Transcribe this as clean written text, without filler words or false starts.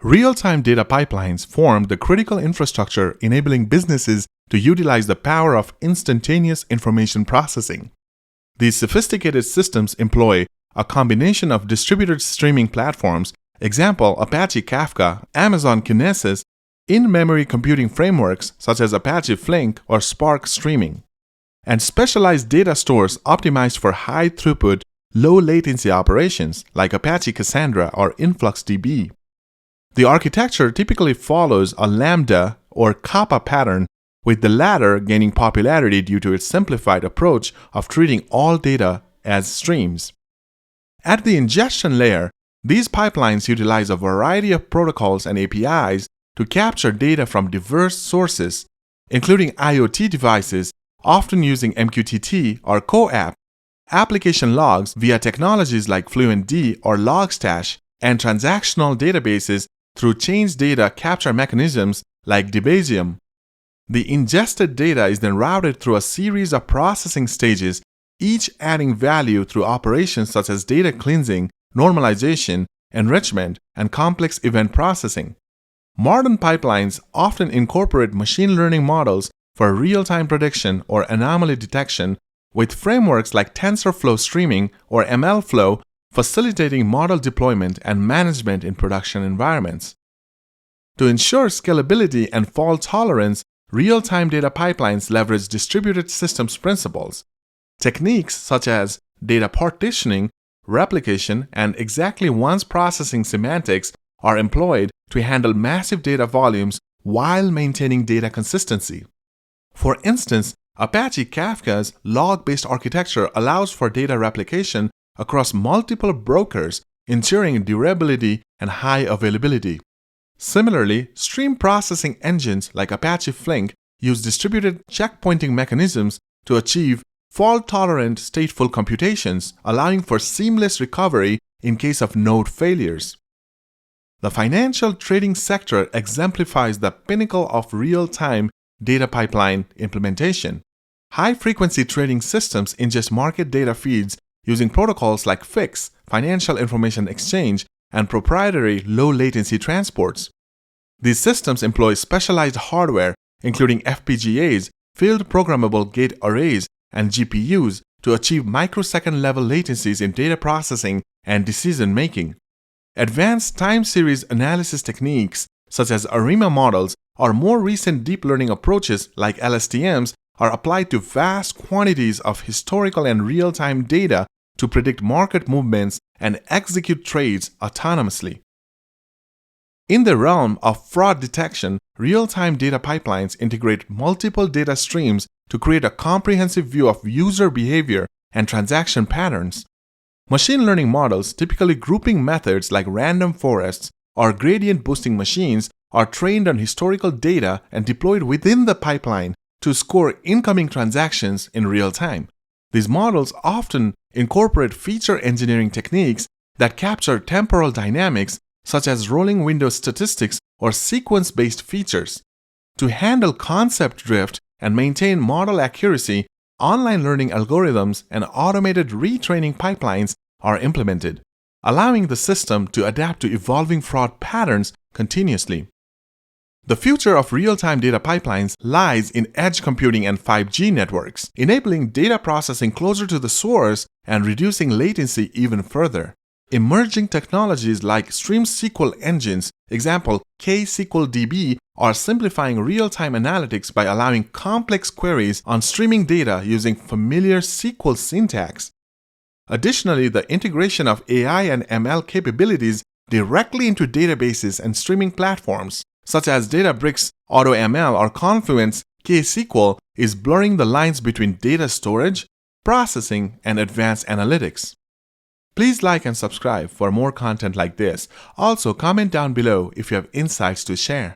Real-time data pipelines form the critical infrastructure enabling businesses to utilize the power of instantaneous information processing. These sophisticated systems employ a combination of distributed streaming platforms, example Apache Kafka, Amazon Kinesis, in-memory computing frameworks such as Apache Flink or Spark Streaming, and specialized data stores optimized for high-throughput, low-latency operations like Apache Cassandra or InfluxDB. The architecture typically follows a Lambda or Kappa pattern, with the latter gaining popularity due to its simplified approach of treating all data as streams. At the ingestion layer, these pipelines utilize a variety of protocols and APIs to capture data from diverse sources, including IoT devices, often using MQTT or CoAP, application logs via technologies like FluentD or Logstash, and transactional databases through change data capture mechanisms like Debezium. The ingested data is then routed through a series of processing stages, each adding value through operations such as data cleansing, normalization, enrichment, and complex event processing. Modern pipelines often incorporate machine learning models for real-time prediction or anomaly detection, with frameworks like TensorFlow Streaming or MLflow facilitating model deployment and management in production environments. To ensure scalability and fault tolerance, real-time data pipelines leverage distributed systems principles. Techniques such as data partitioning, replication, and exactly once processing semantics are employed to handle massive data volumes while maintaining data consistency. For instance, Apache Kafka's log-based architecture allows for data replication across multiple brokers, ensuring durability and high availability. Similarly, stream processing engines like Apache Flink use distributed checkpointing mechanisms to achieve fault-tolerant stateful computations, allowing for seamless recovery in case of node failures. The financial trading sector exemplifies the pinnacle of real-time data pipeline implementation. High-frequency trading systems ingest market data feeds using protocols like FIX, Financial Information Exchange, and proprietary low-latency transports. These systems employ specialized hardware, including FPGAs, field programmable gate arrays, and GPUs to achieve microsecond-level latencies in data processing and decision-making. Advanced time series analysis techniques, such as ARIMA models, or more recent deep learning approaches like LSTMs, are applied to vast quantities of historical and real-time data to predict market movements and execute trades autonomously. In the realm of fraud detection, real-time data pipelines integrate multiple data streams to create a comprehensive view of user behavior and transaction patterns. Machine learning models, typically grouping methods like random forests or gradient boosting machines, are trained on historical data and deployed within the pipeline to score incoming transactions in real time. These models often incorporate feature engineering techniques that capture temporal dynamics, such as rolling window statistics or sequence-based features. To handle concept drift and maintain model accuracy, online learning algorithms and automated retraining pipelines are implemented, allowing the system to adapt to evolving fraud patterns continuously. The future of real-time data pipelines lies in edge computing and 5G networks, enabling data processing closer to the source and reducing latency even further. Emerging technologies like Stream SQL engines, example KSQLDB, are simplifying real-time analytics by allowing complex queries on streaming data using familiar SQL syntax. Additionally, the integration of AI and ML capabilities directly into databases and streaming platforms, such as Databricks AutoML or Confluent's KSQL, is blurring the lines between data storage, processing, and advanced analytics. Please like and subscribe for more content like this. Also, comment down below if you have insights to share.